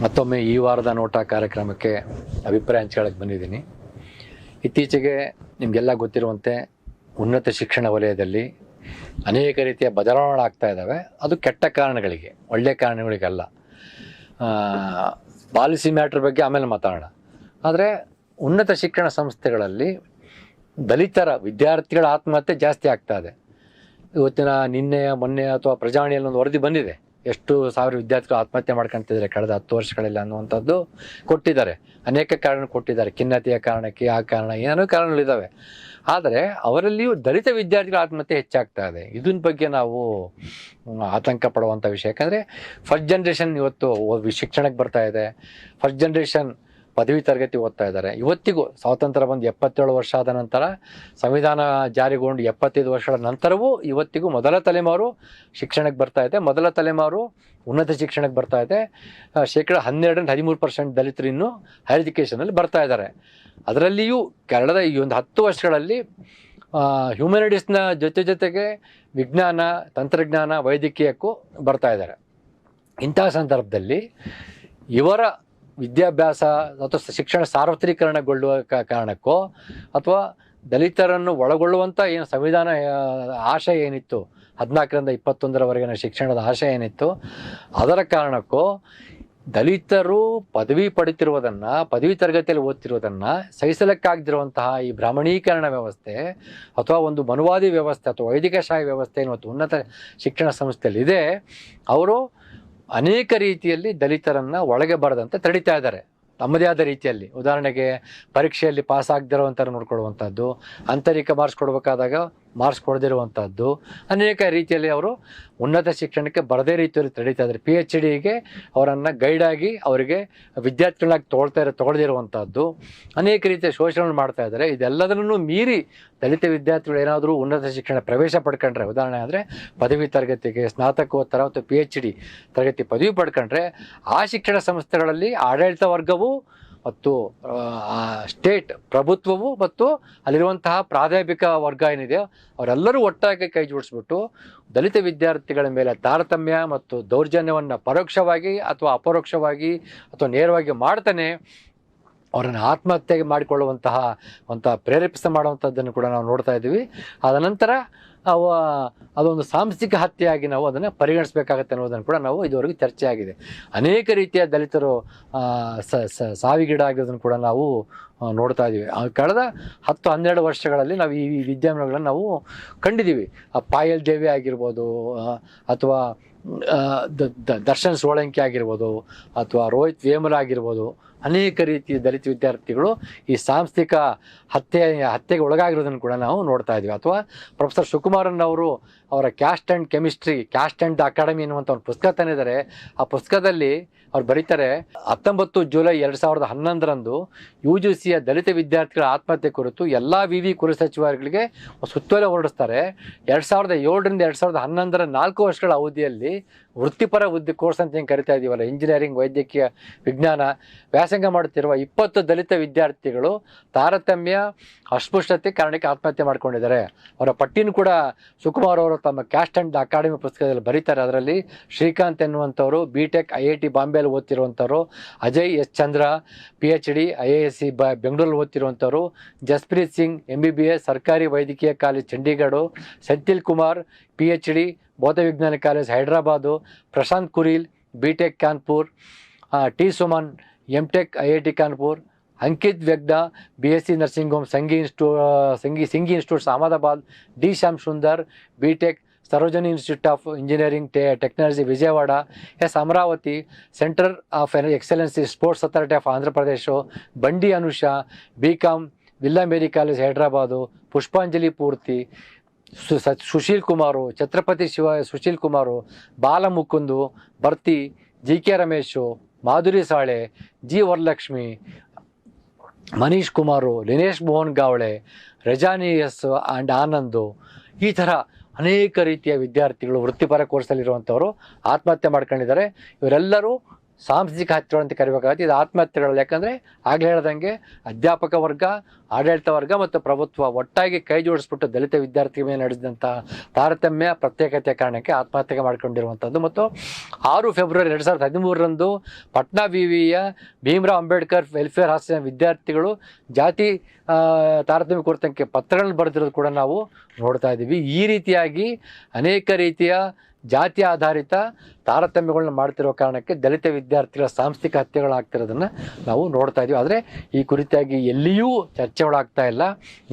ಮತ್ತೊಮ್ಮೆ ಈ ವಾರದ ನೋಟ ಕಾರ್ಯಕ್ರಮಕ್ಕೆ ಅಭಿಪ್ರಾಯ ಹಂಚ್ಕೊಳ್ಳೋಕೆ ಬಂದಿದ್ದೀನಿ. ಇತ್ತೀಚೆಗೆ ನಿಮಗೆಲ್ಲ ಗೊತ್ತಿರುವಂತೆ ಉನ್ನತ ಶಿಕ್ಷಣ ವಲಯದಲ್ಲಿ ಅನೇಕ ರೀತಿಯ ಬದಲಾವಣೆಗಳಾಗ್ತಾ ಇದ್ದಾವೆ. ಅದು ಕೆಟ್ಟ ಕಾರಣಗಳಿಗೆ, ಒಳ್ಳೆಯ ಕಾರಣಗಳಿಗಲ್ಲ. ಪಾಲಿಸಿ ಮ್ಯಾಟ್ರ್ ಬಗ್ಗೆ ಆಮೇಲೆ ಮಾತಾಡೋಣ. ಆದರೆ ಉನ್ನತ ಶಿಕ್ಷಣ ಸಂಸ್ಥೆಗಳಲ್ಲಿ ದಲಿತರ ವಿದ್ಯಾರ್ಥಿಗಳ ಆತ್ಮಹತ್ಯೆ ಜಾಸ್ತಿ ಆಗ್ತಾ ಇದೆ. ಇವತ್ತಿನ ನಿನ್ನೆ ಮೊನ್ನೆ ಅಥವಾ ಪ್ರಜಾವಾಣಿಯಲ್ಲಿ ಒಂದು ವರದಿ ಬಂದಿದೆ, ಎಷ್ಟು ಸಾವಿರ ವಿದ್ಯಾರ್ಥಿಗಳು ಆತ್ಮಹತ್ಯೆ ಮಾಡ್ಕೊತಿದ್ದಾರೆ ಕಳೆದ 10 ವರ್ಷಗಳಲ್ಲಿ ಅನ್ನುವಂಥದ್ದು ಕೊಟ್ಟಿದ್ದಾರೆ. ಅನೇಕ ಕಾರಣ ಕೊಟ್ಟಿದ್ದಾರೆ, ಖಿನ್ನತೆಯ ಕಾರಣಕ್ಕೆ, ಆ ಕಾರಣ, ಏನೋ ಕಾರಣಗಳಿದ್ದಾವೆ. ಆದರೆ ಅವರಲ್ಲಿಯೂ ದಲಿತ ವಿದ್ಯಾರ್ಥಿಗಳ ಆತ್ಮಹತ್ಯೆ ಹೆಚ್ಚಾಗ್ತಾ ಇದೆ. ಇದನ್ನ ಬಗ್ಗೆ ನಾವು ಆತಂಕ ಪಡುವಂಥ ವಿಷಯ. ಯಾಕಂದರೆ ಫಸ್ಟ್ ಜನ್ರೇಷನ್ ಇವತ್ತು ಶಿಕ್ಷಣಕ್ಕೆ ಬರ್ತಾ ಇದೆ. ಫಸ್ಟ್ ಜನ್ರೇಷನ್ ಪದವಿ ತರಗತಿ ಓದ್ತಾ ಇದ್ದಾರೆ. ಇವತ್ತಿಗೂ ಸ್ವಾತಂತ್ರ್ಯ ಬಂದು 77 ವರ್ಷ ಆದ ನಂತರ, ಸಂವಿಧಾನ ಜಾರಿಗೊಂಡು 75 ವರ್ಷಗಳ ನಂತರವೂ ಇವತ್ತಿಗೂ ಮೊದಲ ತಲೆಮಾರು ಶಿಕ್ಷಣಕ್ಕೆ ಬರ್ತಾ ಇದೆ. ಮೊದಲ ತಲೆಮಾರು ಉನ್ನತ ಶಿಕ್ಷಣಕ್ಕೆ ಬರ್ತಾ ಇದೆ. 12-13% ದಲಿತರು ಇನ್ನೂ ಹೈಯರ್ ಎಜುಕೇಷನಲ್ಲಿ ಬರ್ತಾ ಇದ್ದಾರೆ. ಅದರಲ್ಲಿಯೂ ಕಳೆದ ಈ ಒಂದು 10 ವರ್ಷಗಳಲ್ಲಿ ಹ್ಯೂಮನಿಟೀಸ್ನ ಜೊತೆಗೆ ವಿಜ್ಞಾನ, ತಂತ್ರಜ್ಞಾನ, ವೈದ್ಯಕೀಯಕ್ಕೂ ಬರ್ತಾ ಇದ್ದಾರೆ. ಇಂತಹ ಸಂದರ್ಭದಲ್ಲಿ ಇವರ ವಿದ್ಯಾಭ್ಯಾಸ ಅಥವಾ ಶಿಕ್ಷಣ ಸಾರ್ವತ್ರೀಕರಣಗೊಳ್ಳುವ ಕಾರಣಕ್ಕೋ ಅಥವಾ ದಲಿತರನ್ನು ಒಳಗೊಳ್ಳುವಂಥ ಏನು ಸಂವಿಧಾನ ಆಶಯ ಏನಿತ್ತು, 14ರಿಂದ 21ರವರೆಗಿನ ಶಿಕ್ಷಣದ ಆಶಯ ಏನಿತ್ತು, ಅದರ ಕಾರಣಕ್ಕೋ ದಲಿತರು ಪದವಿ ಪಡಿತಿರುವುದನ್ನು, ಪದವಿ ತರಗತಿಯಲ್ಲಿ ಓದ್ತಿರುವುದನ್ನು ಸಹಿಸಲಿಕ್ಕಾಗದಿರುವಂತಹ ಈ ಬ್ರಾಹ್ಮಣೀಕರಣ ವ್ಯವಸ್ಥೆ ಅಥವಾ ಒಂದು ಮನುವಾದಿ ವ್ಯವಸ್ಥೆ ಅಥವಾ ವೈದಿಕಶಾಹಿ ವ್ಯವಸ್ಥೆ ಮತ್ತು ಉನ್ನತ ಶಿಕ್ಷಣ ಸಂಸ್ಥೆಯಲ್ಲಿ ಇದೆ. ಅವರು ಅನೇಕ ರೀತಿಯಲ್ಲಿ ದಲಿತರನ್ನು ಒಳಗೆ ಬರದಂತೆ ತಡೀತಾ ಇದ್ದಾರೆ ತಮ್ಮದೇ ಆದ ರೀತಿಯಲ್ಲಿ. ಉದಾಹರಣೆಗೆ ಪರೀಕ್ಷೆಯಲ್ಲಿ ಪಾಸ್ ಆಗದಿರುವಂಥವ್ರು ನೋಡ್ಕೊಳ್ಳುವಂಥದ್ದು, ಆಂತರಿಕ ಮಾರ್ಕ್ಸ್ ಕೊಡಬೇಕಾದಾಗ ಮಾರ್ಕ್ಸ್ ಕೊಡದಿರುವಂಥದ್ದು, ಅನೇಕ ರೀತಿಯಲ್ಲಿ ಅವರು ಉನ್ನತ ಶಿಕ್ಷಣಕ್ಕೆ ಬರದೇ ರೀತಿಯಲ್ಲಿ ತಡೀತಾ ಇದ್ದಾರೆ. PhDಗೆ ಅವರನ್ನು ಗೈಡಾಗಿ ಅವರಿಗೆ ವಿದ್ಯಾರ್ಥಿಗಳಾಗಿ ತೊಗೊಳ್ದಿರುವಂಥದ್ದು, ಅನೇಕ ರೀತಿಯ ಶೋಷಣೆ ಮಾಡ್ತಾ ಇದ್ದಾರೆ. ಇದೆಲ್ಲದನ್ನು ಮೀರಿ ದಲಿತ ವಿದ್ಯಾರ್ಥಿಗಳು ಏನಾದರೂ ಉನ್ನತ ಶಿಕ್ಷಣ ಪ್ರವೇಶ ಪಡ್ಕೊಂಡ್ರೆ, ಉದಾಹರಣೆ ಅಂದರೆ ಪದವಿ ತರಗತಿಗೆ, ಸ್ನಾತಕೋತ್ತರ ಅಥವಾ PhD ತರಗತಿ ಪದವಿ ಪಡ್ಕೊಂಡ್ರೆ, ಆ ಶಿಕ್ಷಣ ಸಂಸ್ಥೆಗಳಲ್ಲಿ ಆಡಳಿತ ವರ್ಗವು ಮತ್ತು ಸ್ಟೇಟ್ ಪ್ರಭುತ್ವವು ಮತ್ತು ಅಲ್ಲಿರುವಂತಹ ಪ್ರಾಧ್ಯಾಪಕ ವರ್ಗ ಏನಿದೆ ಅವರೆಲ್ಲರೂ ಒಟ್ಟಾಗಿ ಕೈ ಜೋಡಿಸ್ಬಿಟ್ಟು ದಲಿತ ವಿದ್ಯಾರ್ಥಿಗಳ ಮೇಲೆ ತಾರತಮ್ಯ ಮತ್ತು ದೌರ್ಜನ್ಯವನ್ನು ಪರೋಕ್ಷವಾಗಿ ಅಥವಾ ಅಪರೋಕ್ಷವಾಗಿ ಅಥವಾ ನೇರವಾಗಿ ಮಾಡ್ತಾನೆ ಅವರನ್ನು ಆತ್ಮಹತ್ಯೆಗೆ ಮಾಡಿಕೊಳ್ಳುವಂತಹ ಮಾಡುವಂಥದ್ದನ್ನು ಕೂಡ ನಾವು ನೋಡ್ತಾ ಇದ್ದೀವಿ. ಆದ ನಂತರ ಅದೊಂದು ಸಾಂಸ್ಥಿಕ ಹತ್ಯೆಯಾಗಿ ನಾವು ಅದನ್ನು ಪರಿಗಣಿಸಬೇಕಾಗತ್ತೆ ಅನ್ನೋದನ್ನು ಕೂಡ ನಾವು ಇದುವರೆಗೂ ಚರ್ಚೆ ಆಗಿದೆ. ಅನೇಕ ರೀತಿಯ ದಲಿತರು ಸಾವಿಗೀಡಾಗೋದನ್ನು ಕೂಡ ನಾವು ನೋಡ್ತಾ ಇದ್ದೀವಿ. ಕಳೆದ 10-12 ವರ್ಷಗಳಲ್ಲಿ ನಾವು ಈ ವಿದ್ಯಮಾನಗಳನ್ನು ನಾವು ಕಂಡಿದ್ದೀವಿ. ಪಾಯಲ್ ದೇವಿ ಆಗಿರ್ಬೋದು, ಅಥವಾ ದರ್ಶನ್ ಸೋಳಂಕಿ ಆಗಿರ್ಬೋದು, ಅಥವಾ ರೋಹಿತ್ ವೇಮುಲ ಆಗಿರ್ಬೋದು, ಅನೇಕ ರೀತಿಯ ದಲಿತ ವಿದ್ಯಾರ್ಥಿಗಳು ಈ ಸಾಂಸ್ಥಿಕ ಹತ್ಯೆಗೆ ಒಳಗಾಗಿರೋದನ್ನು ಕೂಡ ನಾವು ನೋಡ್ತಾ ಇದ್ವಿ. ಅಥವಾ ಪ್ರೊಫೆಸರ್ ಶಿವಕುಮಾರನ್ ಅವರು ಅವರ caste and chemistry, caste and academy ಎನ್ನುವಂಥ ಒಂದು ಪುಸ್ತಕ ತಂದಿದ್ದಾರೆ. ಆ ಪುಸ್ತಕದಲ್ಲಿ ಅವ್ರು ಬರೀತಾರೆ, 19 ಜುಲೈ 2011ರಂದು UGCಯ ದಲಿತ ವಿದ್ಯಾರ್ಥಿಗಳ ಆತ್ಮಹತ್ಯೆ ಕುರಿತು ಎಲ್ಲ ವಿವಿ ಕುಲಸಚಿವರುಗಳಿಗೆ ಸುತ್ತೋಲೆ ಹೊರಡಿಸ್ತಾರೆ. 2007ರಿಂದ 2011ರ 4 ವರ್ಷಗಳ ಅವಧಿಯಲ್ಲಿ ವೃತ್ತಿಪರ ಕೋರ್ಸ್ ಅಂತ ಏನು ಕರಿತಾ ಇದ್ದೀವಲ್ಲ, ಇಂಜಿನಿಯರಿಂಗ್, ವೈದ್ಯಕೀಯ, ವಿಜ್ಞಾನ ವ್ಯಾಸಂಗ ಮಾಡುತ್ತಿರುವ 20 ದಲಿತ ವಿದ್ಯಾರ್ಥಿಗಳು ತಾರತಮ್ಯ, ಅಸ್ಪೃಶ್ಯತೆ ಕಾರಣಕ್ಕೆ ಆತ್ಮಹತ್ಯೆ ಮಾಡ್ಕೊಂಡಿದ್ದಾರೆ. ಅವರ ಪಟ್ಟಿನೂ ಕೂಡ ಶಿವಕುಮಾರ್ ಅವರು ತಮ್ಮ ಕ್ಯಾಸ್ಟ್ ಆ್ಯಂಡ್ ಅಕಾಡೆಮಿ ಪುಸ್ತಕದಲ್ಲಿ ಬರೀತಾರೆ. ಅದರಲ್ಲಿ ಶ್ರೀಕಾಂತ್ ಎನ್ನುವಂಥವ್ರು BTech IIT ಬಾಂಬೆಯಲ್ಲಿ ಓದ್ತಿರುವಂಥವ್ರು, Ajay S Chandra PhD IISc ಬೆಂಗಳೂರಲ್ಲಿ ಓದ್ತಿರುವಂಥವ್ರು, ಜಸ್ಪ್ರೀತ್ ಸಿಂಗ್ MBBS ಸರ್ಕಾರಿ ವೈದ್ಯಕೀಯ ಕಾಲೇಜ್ ಚಂಡೀಗಢ, ಸೆಂಥಿಲ್ ಕುಮಾರ್ PhD ಭೌತ ವಿಜ್ಞಾನ college Hyderabad, Prashant Kuril BTech Kanpur, T Suman MTech IIT Kanpur, Ankit Vyagdh BSc nursing home Sanghi Institutes Ahmedabad, D Shyam Sundar BTech Sarojini Institute of Engineering Technology Vijayawada, S Amaravati Centre of Excellency Sports Authority of Andhra Pradesh, Bandi Anusha BCom Villa Mary College Hyderabad, Pushpanjali Purti, Sushil Kumar, Chhatrapati Sushil Kumar, Balamukund Barti, GK Ramesh, Madhuri Sale, G Varalakshmi, Manish Kumar, Linesh Mohan Gawale, Rajani S and Anand, ಈ ಥರ ಅನೇಕ ರೀತಿಯ ವಿದ್ಯಾರ್ಥಿಗಳು ವೃತ್ತಿಪರ ಕೋರ್ಸಲ್ಲಿರುವಂಥವರು ಆತ್ಮಹತ್ಯೆ ಮಾಡ್ಕೊಂಡಿದ್ದಾರೆ. ಇವರೆಲ್ಲರೂ ಸಾಂಸ್ಥಿಕ ಹತ್ಯೆಗಳು ಅಂತ ಕರಿಬೇಕಾಗುತ್ತೆ. ಇದು ಆತ್ಮಹತ್ಯೆಗಳು. ಯಾಕಂದರೆ ಆಗಲೇ ಹೇಳ್ದಂಗೆ ಅಧ್ಯಾಪಕ ವರ್ಗ, ಆಡಳಿತ ವರ್ಗ ಮತ್ತು ಪ್ರಭುತ್ವ ಒಟ್ಟಾಗಿ ಕೈ ಜೋಡಿಸ್ಬಿಟ್ಟು ದಲಿತ ವಿದ್ಯಾರ್ಥಿ ಮೇಲೆ ನಡೆಸಿದಂಥ ತಾರತಮ್ಯ ಪ್ರತ್ಯೇಕತೆ ಕಾರಣಕ್ಕೆ ಆತ್ಮಹತ್ಯೆ ಮಾಡ್ಕೊಂಡಿರುವಂಥದ್ದು. ಮತ್ತು 6 ಫೆಬ್ರವರಿ 2013 ಪಟ್ನಾ ವಿವಿಯ ಭೀಮರಾವ್ ಅಂಬೇಡ್ಕರ್ ವೆಲ್ಫೇರ್ ಹಾಸ್ಟೆಲ್ ವಿದ್ಯಾರ್ಥಿಗಳು ಜಾತಿ ತಾರತಮ್ಯ ಕುರಿತಂತೆ ಪತ್ರಗಳನ್ನು ಬರೆದಿರೋದು ಕೂಡ ನಾವು ನೋಡ್ತಾ ಇದ್ದೀವಿ. ಈ ರೀತಿಯಾಗಿ ಅನೇಕ ರೀತಿಯ ಜಾತಿ ಆಧಾರಿತ ತಾರತಮ್ಯಗಳನ್ನ ಮಾಡ್ತಿರೋ ಕಾರಣಕ್ಕೆ ದಲಿತ ವಿದ್ಯಾರ್ಥಿಗಳ ಸಾಂಸ್ಥಿಕ ಹತ್ಯೆಗಳಾಗ್ತಿರೋದನ್ನು ನಾವು ನೋಡ್ತಾ ಇದ್ದೀವಿ. ಆದರೆ ಈ ಕುರಿತಾಗಿ ಎಲ್ಲಿಯೂ ಚರ್ಚೆಗಳಾಗ್ತಾ ಇಲ್ಲ,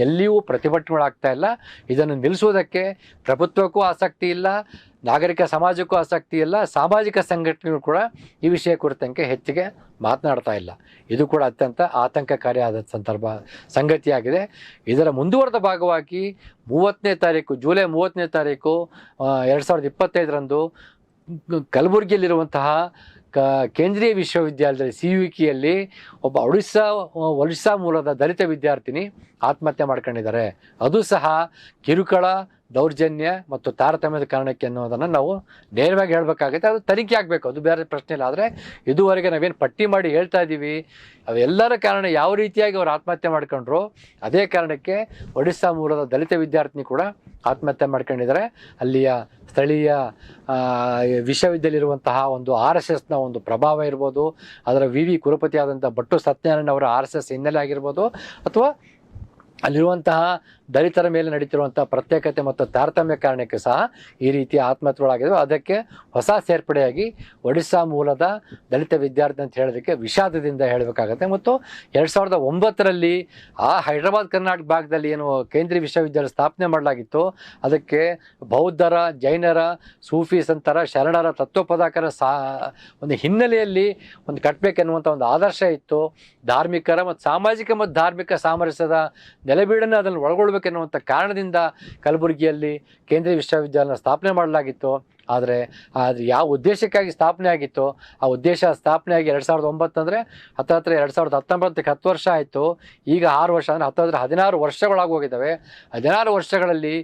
ಎಲ್ಲಿಯೂ ಪ್ರತಿಭಟನೆಗಳಾಗ್ತಾ ಇಲ್ಲ. ಇದನ್ನು ನಿಲ್ಲಿಸುವುದಕ್ಕೆ ಪ್ರಭುತ್ವಕ್ಕೂ ಆಸಕ್ತಿ ಇಲ್ಲ, ನಾಗರಿಕ ಸಮಾಜಕ್ಕೂ ಆಸಕ್ತಿ ಇಲ್ಲ, ಸಾಮಾಜಿಕ ಸಂಘಟನೆಗಳು ಕೂಡ ಈ ವಿಷಯ ಕುರಿತಂತೆ ಹೆಚ್ಚಿಗೆ ಮಾತನಾಡ್ತಾ ಇಲ್ಲ. ಇದು ಕೂಡ ಅತ್ಯಂತ ಆತಂಕಕಾರಿಯಾದ ಸಂಗತಿಯಾಗಿದೆ. ಇದರ ಮುಂದುವರೆದ ಭಾಗವಾಗಿ 30ನೇ ತಾರೀಕು ಜುಲೈ 30ನೇ ತಾರೀಕು 2025 ಕಲಬುರಗಿಯಲ್ಲಿರುವಂತಹ ಕೇಂದ್ರೀಯ ವಿಶ್ವವಿದ್ಯಾಲಯದಲ್ಲಿ CUEಯಲ್ಲಿ ಒಬ್ಬ ಒಡಿಸ್ಸಾ ಮೂಲದ ದಲಿತ ವಿದ್ಯಾರ್ಥಿನಿ ಆತ್ಮಹತ್ಯೆ ಮಾಡ್ಕೊಂಡಿದ್ದಾರೆ. ಅದು ಸಹ ಕಿರುಕುಳ, ದೌರ್ಜನ್ಯ ಮತ್ತು ತಾರತಮ್ಯದ ಕಾರಣಕ್ಕೆ ಅನ್ನೋದನ್ನು ನಾವು ನೇರವಾಗಿ ಹೇಳಬೇಕಾಗುತ್ತೆ. ಅದು ತನಿಖೆ ಆಗಬೇಕು, ಅದು ಬೇರೆ ಪ್ರಶ್ನೆ ಇಲ್ಲ. ಆದರೆ ಇದುವರೆಗೆ ನಾವೇನು ಪಟ್ಟಿ ಮಾಡಿ ಹೇಳ್ತಾ ಇದ್ದೀವಿ ಅವೆಲ್ಲರ ಕಾರಣ ಯಾವ ರೀತಿಯಾಗಿ ಅವರು ಆತ್ಮಹತ್ಯೆ ಮಾಡ್ಕೊಂಡ್ರು ಅದೇ ಕಾರಣಕ್ಕೆ ಒಡಿಸ್ಸಾ ಮೂಲದ ದಲಿತ ವಿದ್ಯಾರ್ಥಿನಿ ಕೂಡ ಆತ್ಮಹತ್ಯೆ ಮಾಡ್ಕೊಂಡಿದ್ದಾರೆ. ಅಲ್ಲಿಯ ಸ್ಥಳೀಯ ವಿಶ್ವವಿದ್ಯಾಲಯದಲ್ಲಿರುವಂತಹ ಒಂದು RSSನ ಒಂದು ಪ್ರಭಾವ ಇರ್ಬೋದು, ಅದರ ಕುಲಪತಿ ಆದಂಥ ಭಟ್ಟು ಸತ್ಯನಾರಾಯಣ ಅವರ RSS ಹಿನ್ನೆಲೆ ಆಗಿರ್ಬೋದು, ಅಥವಾ ಅಲ್ಲಿರುವಂತಹ ದಲಿತರ ಮೇಲೆ ನಡೀತಿರುವಂಥ ಪ್ರತ್ಯೇಕತೆ ಮತ್ತು ತಾರತಮ್ಯ ಕಾರಣಕ್ಕೆ ಸಹ ಈ ರೀತಿಯ ಆತ್ಮಹತ್ಯೆಗಳಾಗಿದ್ದಾವೆ. ಅದಕ್ಕೆ ಹೊಸ ಸೇರ್ಪಡೆಯಾಗಿ ಒಡಿಸ್ಸಾ ಮೂಲದ ದಲಿತ ವಿದ್ಯಾರ್ಥಿ ಅಂತ ಹೇಳೋದಕ್ಕೆ ವಿಷಾದದಿಂದ ಹೇಳಬೇಕಾಗತ್ತೆ. ಮತ್ತು 2009 ಆ ಹೈದರಾಬಾದ್ ಕರ್ನಾಟಕ ಭಾಗದಲ್ಲಿ ಏನು ಕೇಂದ್ರೀಯ ವಿಶ್ವವಿದ್ಯಾಲಯ ಸ್ಥಾಪನೆ ಮಾಡಲಾಗಿತ್ತು, ಅದಕ್ಕೆ ಬೌದ್ಧರ, ಜೈನರ, ಸೂಫಿ ಸಂತರ, ಶರಣರ, ತತ್ವಪದಾಕರ ಒಂದು ಹಿನ್ನೆಲೆಯಲ್ಲಿ ಒಂದು ಕಟ್ಟಬೇಕೆನ್ನುವಂಥ ಒಂದು ಆದರ್ಶ ಇತ್ತು. ಧಾರ್ಮಿಕರ ಮತ್ತು ಸಾಮಾಜಿಕ ಮತ್ತು ಧಾರ್ಮಿಕ ಸಾಮರಸ್ಯದ ನೆಲೆಬೀಡನ್ನು ಅದನ್ನು ಒಳಗೊಳ್ಬೇಕೆನ್ನುವಂಥ ಕಾರಣದಿಂದ ಕಲಬುರಗಿಯಲ್ಲಿ ಕೇಂದ್ರೀಯ ವಿಶ್ವವಿದ್ಯಾಲಯ ಸ್ಥಾಪನೆ ಮಾಡಲಾಗಿತ್ತು. ಆದರೆ ಯಾವ ಉದ್ದೇಶಕ್ಕಾಗಿ ಸ್ಥಾಪನೆ ಆಗಿತ್ತು, ಆ ಉದ್ದೇಶ ಸ್ಥಾಪನೆಯಾಗಿ 2009 ಅಂದರೆ ಹತ್ತತ್ರ 2019 10 ವರ್ಷ ಆಯಿತು. ಈಗ 6 ವರ್ಷ ಅಂದರೆ ಹತ್ತತ್ರ 16 ವರ್ಷಗಳಾಗೋಗಿದ್ದಾವೆ. 16 ವರ್ಷಗಳಲ್ಲಿ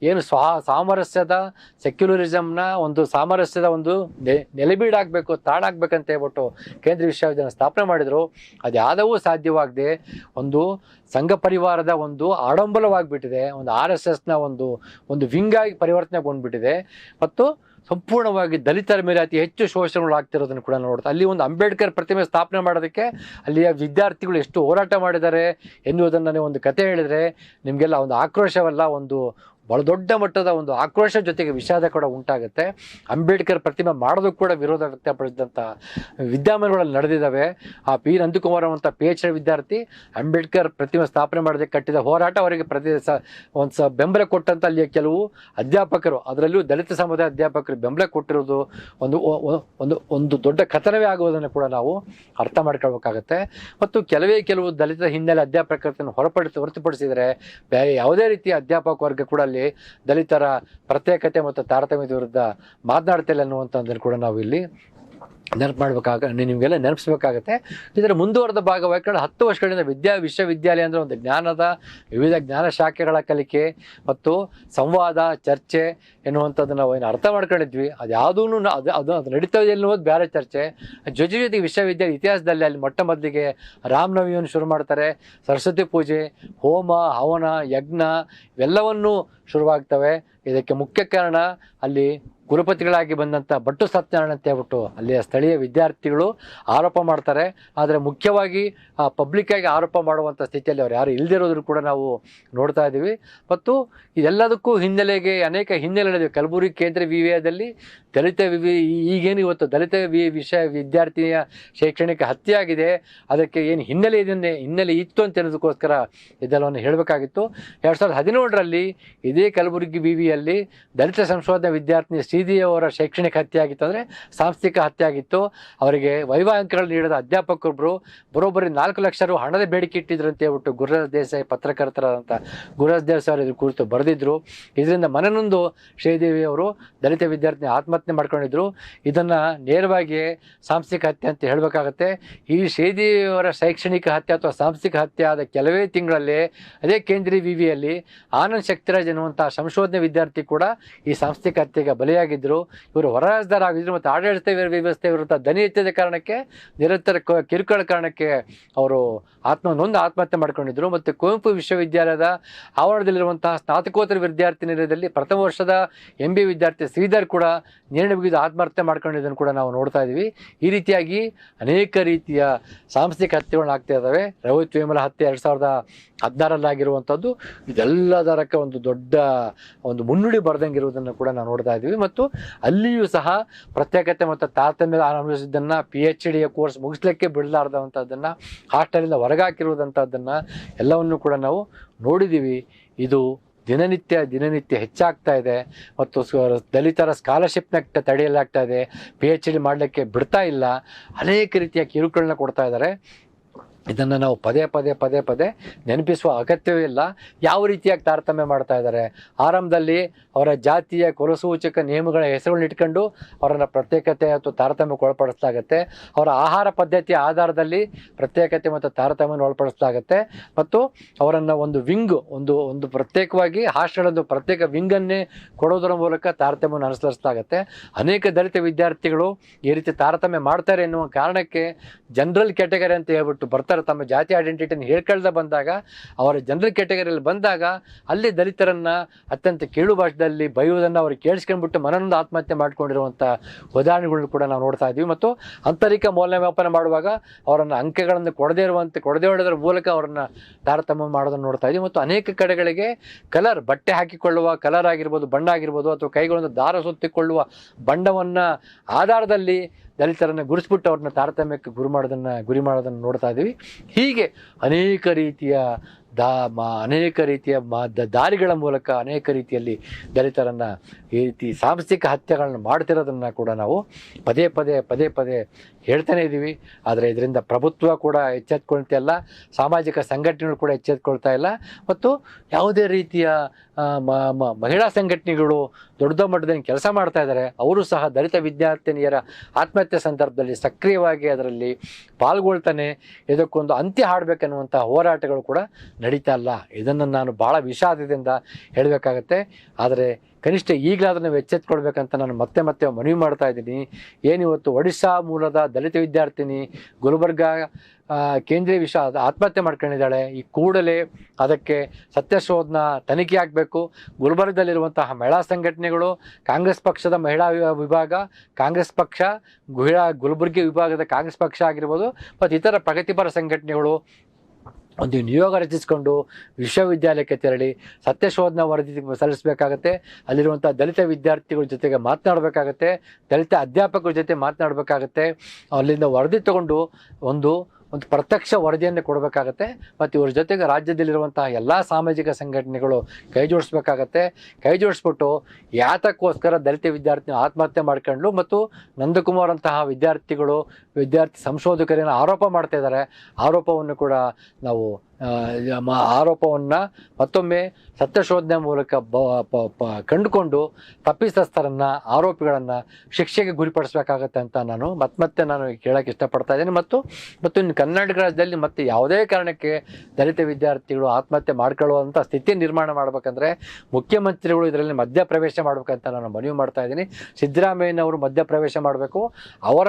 ಏನು ಸಾಮರಸ್ಯದ ಸೆಕ್ಯುಲರಿಸಮ್ನ ಒಂದು ಸಾಮರಸ್ಯದ ಒಂದು ನೆಲೆಬೀಡಾಗಬೇಕು, ತಾಣಾಗಬೇಕಂತ ಹೇಳ್ಬಿಟ್ಟು ಕೇಂದ್ರೀಯ ವಿಶ್ವವಿದ್ಯಾಲಯ ಸ್ಥಾಪನೆ ಮಾಡಿದರು. ಅದು ಯಾವುದೂ ಸಾಧ್ಯವಾಗದೆ ಒಂದು ಸಂಘ ಪರಿವಾರದ ಒಂದು ಆಡಂಬರವಾಗಿಬಿಟ್ಟಿದೆ, ಒಂದು RSSನ ಒಂದು ವಿಂಗಾಗಿ ಪರಿವರ್ತನೆಗೊಂಡ್ಬಿಟ್ಟಿದೆ. ಮತ್ತು ಸಂಪೂರ್ಣವಾಗಿ ದಲಿತರ ಮೇಲೆ ಅತಿ ಹೆಚ್ಚು ಶೋಷಣೆಗಳಾಗ್ತಿರೋದನ್ನು ಕೂಡ ನೋಡ್ತಾ, ಅಲ್ಲಿ ಒಂದು ಅಂಬೇಡ್ಕರ್ ಪ್ರತಿಮೆ ಸ್ಥಾಪನೆ ಮಾಡೋದಕ್ಕೆ ಅಲ್ಲಿಯ ವಿದ್ಯಾರ್ಥಿಗಳು ಎಷ್ಟು ಹೋರಾಟ ಮಾಡಿದ್ದಾರೆ ಎನ್ನುವುದನ್ನು ಒಂದು ಕತೆ ಹೇಳಿದರೆ ನಿಮಗೆಲ್ಲ ಒಂದು ಆಕ್ರೋಶವಲ್ಲ, ಒಂದು ಭಾಳ ದೊಡ್ಡ ಮಟ್ಟದ ಒಂದು ಆಕ್ರೋಶ ಜೊತೆಗೆ ವಿಷಾದ ಕೂಡ ಉಂಟಾಗುತ್ತೆ. ಅಂಬೇಡ್ಕರ್ ಪ್ರತಿಮೆ ಮಾಡೋದಕ್ಕೂ ಕೂಡ ವಿರೋಧ ವ್ಯಕ್ತಪಡಿಸಿದಂಥ ವಿದ್ಯಮಾನಗಳಲ್ಲಿ ನಡೆದಿದ್ದಾವೆ. ಆ P. ನಂದಕುಮಾರ್ ಅಂತ PhD ವಿದ್ಯಾರ್ಥಿ ಅಂಬೇಡ್ಕರ್ ಪ್ರತಿಮೆ ಸ್ಥಾಪನೆ ಮಾಡೋದಕ್ಕೆ ಕಟ್ಟಿದ ಹೋರಾಟ ಅವರಿಗೆ ಬೆಂಬಲ ಕೊಟ್ಟಂಥ ಅಲ್ಲಿಯ ಕೆಲವು ಅಧ್ಯಾಪಕರು, ಅದರಲ್ಲೂ ದಲಿತ ಸಮುದಾಯ ಅಧ್ಯಾಪಕರು ಬೆಂಬಲ ಕೊಟ್ಟಿರೋದು ಒಂದು ದೊಡ್ಡ ಕಥನವೇ ಆಗುವುದನ್ನು ಕೂಡ ನಾವು ಅರ್ಥ ಮಾಡ್ಕೊಳ್ಬೇಕಾಗತ್ತೆ. ಮತ್ತು ಕೆಲವು ದಲಿತ ಹಿನ್ನೆಲೆ ಅಧ್ಯಾಪಕರನ್ನು ಹೊರತುಪಡಿಸಿದರೆ ಬೇರೆ ಯಾವುದೇ ರೀತಿಯ ಅಧ್ಯಾಪಕ ವರ್ಗ ಕೂಡ ಅಲ್ಲಿ ದಲಿತರ ಪ್ರತ್ಯೇಕತೆ ಮತ್ತು ತಾರತಮ್ಯದ ವಿರುದ್ಧ ಮಾತನಾಡ್ತಿಲ್ಲ ಅನ್ನುವಂಥದ್ದನ್ನು ಕೂಡ ನಾವು ಇಲ್ಲಿ ನಿಮಗೆಲ್ಲ ನೆನಪಿಸ್ಬೇಕಾಗತ್ತೆ. ಇದರ ಮುಂದುವರೆದ ಭಾಗವಾಗಿ 10 ವರ್ಷಗಳಿಂದ ವಿಶ್ವವಿದ್ಯಾಲಯ ಅಂದರೆ ಒಂದು ಜ್ಞಾನದ ವಿವಿಧ ಜ್ಞಾನ ಶಾಖೆಗಳ ಕಲಿಕೆ ಮತ್ತು ಸಂವಾದ, ಚರ್ಚೆ ಎನ್ನುವಂಥದ್ದು ನಾವು ಏನು ಅರ್ಥ ಮಾಡ್ಕೊಂಡಿದ್ವಿ, ಅದು ಯಾವುದೂ ಅದು ನಡೀತಾ ಇದೆ ಎನ್ನುವುದು ಬೇರೆ ಚರ್ಚೆ. ಜೊತೆಗೆ ವಿಶ್ವವಿದ್ಯಾಲಯ ಇತಿಹಾಸದಲ್ಲಿ ಅಲ್ಲಿ ಮೊಟ್ಟ ಮೊದಲಿಗೆ ರಾಮನವಮಿಯನ್ನು ಶುರು ಮಾಡ್ತಾರೆ. ಸರಸ್ವತಿ ಪೂಜೆ, ಹೋಮ, ಹವನ, ಯಜ್ಞ ಇವೆಲ್ಲವನ್ನೂ ಶುರುವಾಗ್ತವೆ. ಇದಕ್ಕೆ ಮುಖ್ಯ ಕಾರಣ ಅಲ್ಲಿ ಕುಲಪತಿಗಳಾಗಿ ಬಂದಂಥ ಭಟ್ಟು ಸತ್ಯನಾರಾಯಣ ಅಂತ ಹೇಳ್ಬಿಟ್ಟು ಅಲ್ಲಿಯ ಸ್ಥಳೀಯ ವಿದ್ಯಾರ್ಥಿಗಳು ಆರೋಪ ಮಾಡ್ತಾರೆ. ಆದರೆ ಮುಖ್ಯವಾಗಿ ಪಬ್ಲಿಕ್ಕಾಗಿ ಆರೋಪ ಮಾಡುವಂಥ ಸ್ಥಿತಿಯಲ್ಲಿ ಅವ್ರು ಯಾರು ಇಲ್ಲದಿರೋದ್ರು ಕೂಡ ನಾವು ನೋಡ್ತಾ ಇದ್ದೀವಿ. ಮತ್ತು ಇದೆಲ್ಲದಕ್ಕೂ ಹಿನ್ನೆಲೆಗೆ ಅನೇಕ ಹಿನ್ನೆಲೆಗಳಿವೆ. ಕಲಬುರಗಿ ಕೇಂದ್ರ ವಿವಿಯಲ್ಲಿ ದಲಿತ ಈಗೇನು ಇವತ್ತು ದಲಿತ ವಿದ್ಯಾರ್ಥಿನಿಯ ಶೈಕ್ಷಣಿಕ ಹತ್ಯೆ ಆಗಿದೆ, ಅದಕ್ಕೆ ಏನು ಹಿನ್ನೆಲೆ ಇತ್ತು ಅಂತ ಅನ್ನೋದಕ್ಕೋಸ್ಕರ ಇದೆಲ್ಲವನ್ನು ಹೇಳಬೇಕಾಗಿತ್ತು. 2017 ಇದೇ ಕಲಬುರಗಿ ವಿವಿಯಲ್ಲಿ ದಲಿತ ಸಂಶೋಧನಾ ವಿದ್ಯಾರ್ಥಿನಿ ಶ್ರೀದೇವಿಯವರ ಶೈಕ್ಷಣಿಕ ಹತ್ಯೆ ಆಗಿತ್ತು, ಅಂದರೆ ಸಾಂಸ್ಥಿಕ ಹತ್ಯೆ ಆಗಿತ್ತು. ಅವರಿಗೆ ವೈವಾಹಿಕಗಳು ನೀಡಿದ ಅಧ್ಯಾಪಕರೊಬ್ಬರು ಬರೋಬ್ಬರಿ 4 ಲಕ್ಷ ರು ಹಣದ ಬೇಡಿಕೆ ಇಟ್ಟಿದ್ರು ಅಂತ ಹೇಳ್ಬಿಟ್ಟು ಗುರುರಾಜ್ ದೇಸಾಯಿ ಪತ್ರಕರ್ತರಾದಂಥ ಗುರುರಾಜ್ ದೇಸಾಯಿ ಇದ್ರ ಕುರಿತು ಬರೆದಿದ್ರು. ಇದರಿಂದ ಮನನೊಂದು ಶ್ರೀದೇವಿಯವರು ದಲಿತ ವಿದ್ಯಾರ್ಥಿ ಆತ್ಮಹತ್ಯೆ ಮಾಡ್ಕೊಂಡಿದ್ರು. ಇದನ್ನು ನೇರವಾಗಿ ಸಾಂಸ್ಥಿಕ ಹತ್ಯೆ ಅಂತ ಹೇಳಬೇಕಾಗತ್ತೆ. ಈ ಶ್ರೀದೇವಿಯವರ ಶೈಕ್ಷಣಿಕ ಹತ್ಯೆ ಅಥವಾ ಸಾಂಸ್ಥಿಕ ಹತ್ಯೆ ಆದ ಕೆಲವೇ ತಿಂಗಳಲ್ಲಿ ಅದೇ ಕೇಂದ್ರೀಯ ವಿವಿಯಲ್ಲಿ ಆನಂದ್ ಶಕ್ತಿರಾಜ್ ಎನ್ನುವಂಥ ಸಂಶೋಧನೆ ವಿದ್ಯಾರ್ಥಿ ಕೂಡ ಈ ಸಾಂಸ್ಥಿಕ ಹತ್ಯೆಗೆ ಬಲಿಯಾಗಿದ್ದರು. ಇವರು ಹೊರರಾಜ್ಯದವರಾಗಿದ್ದರು ಮತ್ತು ಆಡಳಿತ ವ್ಯವಸ್ಥೆ ವಿರುದ್ಧ ದನಿ ಎತ್ತಿದ ಕಾರಣಕ್ಕೆ ನಿರಂತರ ಕಿರುಕುಳ ಕಾರಣಕ್ಕೆ ಅವರು ಆತ್ಮಹತ್ಯೆ ಮಾಡ್ಕೊಂಡಿದ್ರು. ಮತ್ತು ಕುವೆಂಪು ವಿಶ್ವವಿದ್ಯಾಲಯದ ಆವರಣದಲ್ಲಿರುವಂತಹ ಸ್ನಾತಕೋತ್ತರ ವಿದ್ಯಾರ್ಥಿ ನಿಲಯದಲ್ಲಿ ಪ್ರಥಮ ವರ್ಷದ MBA ವಿದ್ಯಾರ್ಥಿ ಶ್ರೀಧರ್ ಕೂಡ ನೇಣು ಬಿಗಿದು ಆತ್ಮಹತ್ಯೆ ಮಾಡ್ಕೊಂಡಿದ್ದನ್ನು ಕೂಡ ನಾವು ನೋಡ್ತಾ ಇದ್ದೀವಿ. ಈ ರೀತಿಯಾಗಿ ಅನೇಕ ರೀತಿಯ ಸಾಂಸ್ಥಿಕ ಹತ್ಯೆಗಳನ್ನ ಆಗ್ತಾ ಇದ್ದಾವೆ. ರೋಹಿತ್ ವೇಮುಲ ಹತ್ಯೆ 2016 ಆಗಿರುವಂಥದ್ದು ಇದೆಲ್ಲದರಕ್ಕೆ ಒಂದು ದೊಡ್ಡ ಒಂದು ಮುನ್ನುಡಿ ಬರೆದಂಗಿರುವುದನ್ನು ಕೂಡ ನಾವು ನೋಡ್ತಾ ಇದ್ದೀವಿ. ಮತ್ತು ಅಲ್ಲಿಯೂ ಸಹ ಪ್ರತ್ಯೇಕತೆ ಮತ್ತು ತಾರತಮ್ಯ ಅನುಭವಿಸಿದ್ದನ್ನು PhD ಕೋರ್ಸ್ ಮುಗಿಸ್ಲಿಕ್ಕೆ ಬಿಡಲಾರ್ದಂಥದ್ದನ್ನು ಹಾಸ್ಟೆಲಿಂದ ಹೊರಗಾಕಿರುವುದಂಥದ್ದನ್ನು ಎಲ್ಲವನ್ನು ಕೂಡ ನಾವು ನೋಡಿದ್ದೀವಿ. ಇದು ದಿನನಿತ್ಯ ಹೆಚ್ಚಾಗ್ತಾ ಇದೆ. ಮತ್ತು ದಲಿತರ ಸ್ಕಾಲರ್ಶಿಪ್ನ ತಡೆಯಲಾಗ್ತಾ ಇದೆ. PhD ಮಾಡಲಿಕ್ಕೆ ಬಿಡ್ತಾ ಇಲ್ಲ. ಅನೇಕ ರೀತಿಯ ಕಿರುಕುಳನ್ನ ಕೊಡ್ತಾ ಇದ್ದಾರೆ. ಇದನ್ನು ನಾವು ಪದೇ ನೆನಪಿಸುವ ಅಗತ್ಯವೇ ಇಲ್ಲ. ಯಾವ ರೀತಿಯಾಗಿ ತಾರತಮ್ಯ ಮಾಡ್ತಾ ಇದ್ದಾರೆ. ಆರಂಭದಲ್ಲಿ ಅವರ ಜಾತಿಯ ಕುಲಸೂಚಕ ನಿಯಮಗಳ ಹೆಸರುಗಳನ್ನ ಇಟ್ಕೊಂಡು ಅವರನ್ನು ಪ್ರತ್ಯೇಕತೆ ಅಥವಾ ತಾರತಮ್ಯಕ್ಕೆ ಒಳಪಡಿಸಲಾಗುತ್ತೆ. ಅವರ ಆಹಾರ ಪದ್ಧತಿಯ ಆಧಾರದಲ್ಲಿ ಪ್ರತ್ಯೇಕತೆ ಮತ್ತು ತಾರತಮ್ಯವನ್ನು ಒಳಪಡಿಸಲಾಗುತ್ತೆ. ಮತ್ತು ಅವರನ್ನು ಒಂದು ವಿಂಗ್ ಒಂದು ಪ್ರತ್ಯೇಕವಾಗಿ ಹಾಸ್ಟೆಲ್ ಪ್ರತ್ಯೇಕ ವಿಂಗನ್ನೇ ಕೊಡೋದರ ಮೂಲಕ ತಾರತಮ್ಯವನ್ನು ಅನುಸರಿಸಲಾಗುತ್ತೆ. ಅನೇಕ ದಲಿತ ವಿದ್ಯಾರ್ಥಿಗಳು ಈ ರೀತಿ ತಾರತಮ್ಯ ಮಾಡ್ತಾರೆ ಎನ್ನುವ ಕಾರಣಕ್ಕೆ ಜನರಲ್ ಕ್ಯಾಟಗರಿ ಅಂತ ಹೇಳ್ಬಿಟ್ಟು ಬರ್ತಾರೆ. ತಮ್ಮ ಜಾತಿ ಐಡೆಂಟಿಟಿಯನ್ನು ಹೇಳ್ಕೊಳ್ದ ಬಂದಾಗ ಅವರ ಜನರಲ್ ಕ್ಯಾಟಗರಿಯಲ್ಲಿ ಬಂದಾಗ ಅಲ್ಲಿ ದಲಿತರನ್ನು ಅತ್ಯಂತ ಕೀಳು ಭಾಷೆಯಲ್ಲಿ ಬೈಯುವುದನ್ನು ಅವರು ಕೇಳಿಸ್ಕೊಂಡ್ಬಿಟ್ಟು ಮನನೊಂದು ಆತ್ಮಹತ್ಯೆ ಮಾಡ್ಕೊಂಡಿರುವಂಥ ಉದಾಹರಣೆಗಳನ್ನು ಕೂಡ ನಾವು ನೋಡ್ತಾ ಇದ್ದೀವಿ. ಮತ್ತು ಆಂತರಿಕ ಮೌಲ್ಯಮಾಪನ ಮಾಡುವಾಗ ಅವರನ್ನು ಅಂಕಗಳನ್ನು ಕೊಡದೇ ಹೊಡೆದರ ಮೂಲಕ ಅವರನ್ನು ತಾರತಮ್ಯ ಮಾಡೋದನ್ನು ನೋಡ್ತಾ ಇದ್ದೀವಿ. ಮತ್ತು ಅನೇಕ ಕಡೆಗಳಿಗೆ ಬಟ್ಟೆ ಹಾಕಿಕೊಳ್ಳುವ ಕಲರ್ ಆಗಿರ್ಬೋದು, ಬಣ್ಣ ಆಗಿರ್ಬೋದು, ಅಥವಾ ಕೈಗಳನ್ನು ದಾರ ಸುತ್ತಿಕೊಳ್ಳುವ ಬಣ್ಣವನ್ನು ಆಧಾರದಲ್ಲಿ ದಲಿತರನ್ನು ಗುರುಸ್ಬಿಟ್ಟು ಅವ್ರನ್ನ ತಾರತಮ್ಯಕ್ಕೆ ಗುರಿ ಮಾಡೋದನ್ನು ನೋಡ್ತಾ ಇದ್ದೀವಿ. ಹೀಗೆ ಅನೇಕ ರೀತಿಯ ದಾರಿಗಳ ಮೂಲಕ ಅನೇಕ ರೀತಿಯಲ್ಲಿ ದಲಿತರನ್ನು ಈ ರೀತಿ ಸಾಂಸ್ಥಿಕ ಹತ್ಯೆಗಳನ್ನು ಮಾಡ್ತಿರೋದನ್ನು ಕೂಡ ನಾವು ಪದೇ ಹೇಳ್ತಾನೆ ಇದ್ದೀವಿ. ಆದರೆ ಇದರಿಂದ ಪ್ರಭುತ್ವ ಕೂಡ ಎಚ್ಚೆತ್ಕೊಳ್ತಾ ಇಲ್ಲ, ಸಾಮಾಜಿಕ ಸಂಘಟನೆಗಳು ಕೂಡ ಎಚ್ಚೆತ್ಕೊಳ್ತಾ ಇಲ್ಲ. ಮತ್ತು ಯಾವುದೇ ರೀತಿಯ ಮಹಿಳಾ ಸಂಘಟನೆಗಳು ದೊಡ್ಡ ಮಟ್ಟದಲ್ಲಿ ಕೆಲಸ ಮಾಡ್ತಾ ಇದ್ದಾರೆ. ಅವರು ಸಹ ದಲಿತ ವಿದ್ಯಾರ್ಥಿನಿಯರ ಆತ್ಮಹತ್ಯೆ ಸಂದರ್ಭದಲ್ಲಿ ಸಕ್ರಿಯವಾಗಿ ಅದರಲ್ಲಿ ಪಾಲ್ಗೊಳ್ತಾನೆ ಇದಕ್ಕೊಂದು ಅಂತ್ಯ ಹಾಡಬೇಕನ್ನುವಂಥ ಹೋರಾಟಗಳು ಕೂಡ ನಡೀತಾ ಇಲ್ಲ. ಇದನ್ನು ನಾನು ಭಾಳ ವಿಷಾದದಿಂದ ಹೇಳಬೇಕಾಗತ್ತೆ. ಆದರೆ ಕನಿಷ್ಠ ಈಗಲಾದರೂ ನಾವು ಎಚ್ಚೆತ್ಕೊಳ್ಬೇಕಂತ ನಾನು ಮತ್ತೆ ಮನವಿ ಮಾಡ್ತಾ ಇದ್ದೀನಿ. ಏನಿವತ್ತು ಒಡಿಶಾ ಮೂಲದ ದಲಿತ ವಿದ್ಯಾರ್ಥಿನಿ ಗುಲ್ಬರ್ಗ ಕೇಂದ್ರೀಯ ಆತ್ಮಹತ್ಯೆ ಮಾಡ್ಕೊಂಡಿದ್ದಾಳೆ. ಈ ಕೂಡಲೇ ಅದಕ್ಕೆ ಸತ್ಯಶೋಧನ ತನಿಖೆ ಆಗಬೇಕು. ಗುಲ್ಬರ್ಗದಲ್ಲಿರುವಂತಹ ಮಹಿಳಾ ಸಂಘಟನೆಗಳು, ಕಾಂಗ್ರೆಸ್ ಪಕ್ಷದ ಮಹಿಳಾ ವಿಭಾಗ, ಕಾಂಗ್ರೆಸ್ ಪಕ್ಷ ಗುಲ್ಬರ್ಗಿ ವಿಭಾಗದ ಕಾಂಗ್ರೆಸ್ ಪಕ್ಷ ಆಗಿರ್ಬೋದು, ಮತ್ತು ಇತರ ಪ್ರಗತಿಪರ ಸಂಘಟನೆಗಳು ಒಂದು ನಿಯೋಗ ರಚಿಸಿಕೊಂಡು ವಿಶ್ವವಿದ್ಯಾಲಯಕ್ಕೆ ತೆರಳಿ ಸತ್ಯಶೋಧನಾ ವರದಿ ಸಲ್ಲಿಸಬೇಕಾಗತ್ತೆ. ಅಲ್ಲಿರುವಂಥ ದಲಿತ ವಿದ್ಯಾರ್ಥಿಗಳ ಜೊತೆಗೆ ಮಾತನಾಡಬೇಕಾಗತ್ತೆ, ದಲಿತ ಅಧ್ಯಾಪಕರ ಜೊತೆ ಮಾತನಾಡಬೇಕಾಗತ್ತೆ. ಅಲ್ಲಿಂದ ವರದಿ ತಗೊಂಡು ಒಂದು ಪ್ರತ್ಯಕ್ಷ ವರದಿಯನ್ನು ಕೊಡಬೇಕಾಗತ್ತೆ. ಮತ್ತು ಇವ್ರ ಜೊತೆಗೆ ರಾಜ್ಯದಲ್ಲಿರುವಂತಹ ಎಲ್ಲ ಸಾಮಾಜಿಕ ಸಂಘಟನೆಗಳು ಕೈ ಜೋಡಿಸ್ಬಿಟ್ಟು ಯಾತಕ್ಕೋಸ್ಕರ ದಲಿತ ವಿದ್ಯಾರ್ಥಿ ಆತ್ಮಹತ್ಯೆ ಮಾಡ್ಕೊಂಡು ಮತ್ತು ನಂದಕುಮಾರ್ ಅಂತಹ ವಿದ್ಯಾರ್ಥಿ ಸಂಶೋಧಕರೇನು ಆರೋಪ ಮಾಡ್ತಾ ಇದ್ದಾರೆ, ಆರೋಪವನ್ನು ಕೂಡ ನಾವು ಆರೋಪವನ್ನು ಮತ್ತೊಮ್ಮೆ ಸತ್ಯಶೋಧನೆ ಮೂಲಕ ಕಂಡುಕೊಂಡು ತಪ್ಪಿತಸ್ಥರನ್ನು, ಆರೋಪಿಗಳನ್ನು ಶಿಕ್ಷೆಗೆ ಗುರಿಪಡಿಸಬೇಕಾಗತ್ತೆ ಅಂತ ನಾನು ಮತ್ತೆ ಕೇಳೋಕ್ಕೆ ಇಷ್ಟಪಡ್ತಾ ಇದ್ದೀನಿ. ಮತ್ತು ಇನ್ನು ಕರ್ನಾಟಕ ರಾಜ್ಯದಲ್ಲಿ ಮತ್ತೆ ಯಾವುದೇ ಕಾರಣಕ್ಕೆ ದಲಿತ ವಿದ್ಯಾರ್ಥಿಗಳು ಆತ್ಮಹತ್ಯೆ ಮಾಡ್ಕೊಳ್ಳುವಂಥ ಸ್ಥಿತಿ ನಿರ್ಮಾಣ ಮಾಡಬೇಕಂದ್ರೆ ಮುಖ್ಯಮಂತ್ರಿಗಳು ಇದರಲ್ಲಿ ಮಧ್ಯಪ್ರವೇಶ ಮಾಡಬೇಕಂತ ನಾನು ಮನವಿ ಮಾಡ್ತಾ ಇದ್ದೀನಿ. ಸಿದ್ದರಾಮಯ್ಯನವರು ಮಧ್ಯಪ್ರವೇಶ ಮಾಡಬೇಕು. ಅವರ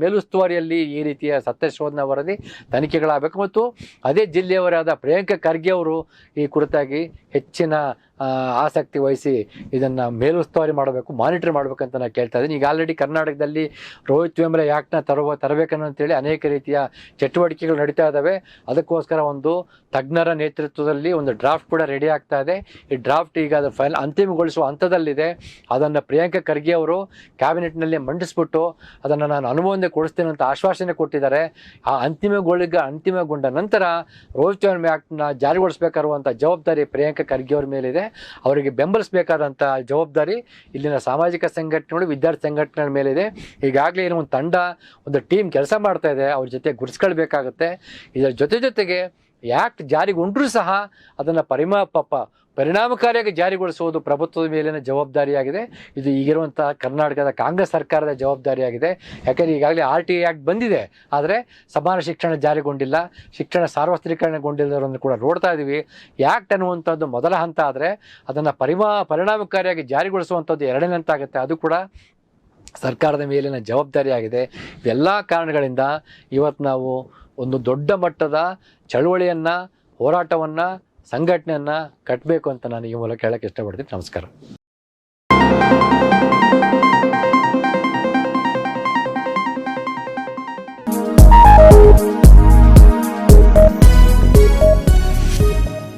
ಮೇಲುಸ್ತುವಾರಿಯಲ್ಲಿ ಈ ರೀತಿಯ ಸತ್ಯಶೋಧನಾ ವರದಿ ತನಿಖೆಗಳಾಗಬೇಕು. ಮತ್ತು ಅದೇ ಜಿಲ್ಲೆಯವರಾದ ಪ್ರಿಯಾಂಕಾ ಖರ್ಗೆ ಅವರು ಈ ಕುರಿತಾಗಿ ಹೆಚ್ಚಿನ ಆಸಕ್ತಿ ವಹಿಸಿ ಇದನ್ನು ಮೇಲುಸ್ತುವಾರಿ ಮಾಡಬೇಕು, ಮಾನಿಟರ್ ಮಾಡಬೇಕಂತ ನಾನು ಕೇಳ್ತಾ ಇದ್ದೀನಿ. ಈಗ ಆಲ್ರೆಡಿ ಕರ್ನಾಟಕದಲ್ಲಿ ರೋಹಿತ್ ವೇಮುಲ ಯಾಕ್ನ ತರಬೇಕಂತೇಳಿ ಅನೇಕ ರೀತಿಯ ಚಟುವಟಿಕೆಗಳು ನಡೀತಾ ಇದ್ದಾವೆ. ಅದಕ್ಕೋಸ್ಕರ ಒಂದು ತಜ್ಞರ ನೇತೃತ್ವದಲ್ಲಿ ಒಂದು ಡ್ರಾಫ್ಟ್ ಕೂಡ ರೆಡಿ ಆಗ್ತಾ ಇದೆ. ಈ ಡ್ರಾಫ್ಟ್ ಈಗ ಅದು ಅಂತಿಮಗೊಳಿಸುವ ಹಂತದಲ್ಲಿದೆ. ಅದನ್ನು ಪ್ರಿಯಾಂಕಾ ಖರ್ಗೆ ಅವರು ಕ್ಯಾಬಿನೆಟ್ನಲ್ಲಿ ಮಂಡಿಸ್ಬಿಟ್ಟು ಅದನ್ನು ನಾನು ಅನುಮೋದನೆ ಕೊಡಿಸ್ತೇನೆ ಅಂತ ಆಶ್ವಾಸನೆ ಕೊಟ್ಟಿದ್ದಾರೆ. ಆ ಅಂತಿಮಗೊಂಡ ನಂತರ ರೋಹಿತ್ ವೇಮುಲ ಆ್ಯಕ್ಟ್ನ ಜಾರಿಗೊಳಿಸಬೇಕಾಗಿರುವಂಥ ಜವಾಬ್ದಾರಿ ಪ್ರಿಯಾಂಕಾ ಖರ್ಗೆ ಅವ್ರ ಮೇಲಿದೆ. ಅವರಿಗೆ ಬೆಂಬಲಿಸಬೇಕಾದಂಥ ಜವಾಬ್ದಾರಿ ಇಲ್ಲಿನ ಸಾಮಾಜಿಕ ಸಂಘಟನೆಗಳು, ವಿದ್ಯಾರ್ಥಿ ಸಂಘಟನೆಗಳ ಮೇಲಿದೆ. ಈಗಾಗಲೇ ಏನೋ ಒಂದು ಟೀಮ್ ಕೆಲಸ ಮಾಡ್ತಾ ಇದೆ, ಅವ್ರ ಜೊತೆ ಗುರುಸ್ಕೊಳ್ಬೇಕಾಗತ್ತೆ. ಇದರ ಜೊತೆಗೆ ಆ್ಯಕ್ಟ್ ಜಾರಿಗೊಂಡ್ರೂ ಸಹ ಅದನ್ನು ಪರಿಣಾಮಕಾರಿಯಾಗಿ ಜಾರಿಗೊಳಿಸುವುದು ಪ್ರಭುತ್ವದ ಮೇಲಿನ ಜವಾಬ್ದಾರಿಯಾಗಿದೆ. ಇದು ಈಗಿರುವಂಥ ಕರ್ನಾಟಕದ ಕಾಂಗ್ರೆಸ್ ಸರ್ಕಾರದ ಜವಾಬ್ದಾರಿಯಾಗಿದೆ. ಯಾಕೆಂದರೆ ಈಗಾಗಲೇ RTI ಆ್ಯಕ್ಟ್ ಬಂದಿದೆ, ಆದರೆ ಸಮಾನ ಶಿಕ್ಷಣ ಜಾರಿಗೊಂಡಿಲ್ಲ, ಶಿಕ್ಷಣ ಸಾರ್ವತ್ರಿಕರಣಗೊಂಡಿಲ್ಲದನ್ನು ಕೂಡ ನೋಡ್ತಾ ಇದ್ದೀವಿ. ಆ್ಯಕ್ಟ್ ಅನ್ನುವಂಥದ್ದು ಮೊದಲ ಹಂತ, ಆದರೆ ಅದನ್ನು ಪರಿಣಾಮಕಾರಿಯಾಗಿ ಜಾರಿಗೊಳಿಸುವಂಥದ್ದು ಎರಡನೇ ಹಂತ ಆಗುತ್ತೆ. ಅದು ಕೂಡ ಸರ್ಕಾರದ ಮೇಲಿನ ಜವಾಬ್ದಾರಿಯಾಗಿದೆ. ಇವೆಲ್ಲ ಕಾರಣಗಳಿಂದ ಇವತ್ತು ನಾವು ಒಂದು ದೊಡ್ಡ ಮಟ್ಟದ ಚಳುವಳಿಯನ್ನು, ಹೋರಾಟವನ್ನು, ಸಂಘಟನೆಯನ್ನು ಕಟ್ಟಬೇಕು ಅಂತ ನಾನು ಈ ಮೂಲಕ ಹೇಳೋಕ್ಕೆ ಇಷ್ಟಪಡ್ತೀನಿ. ನಮಸ್ಕಾರ.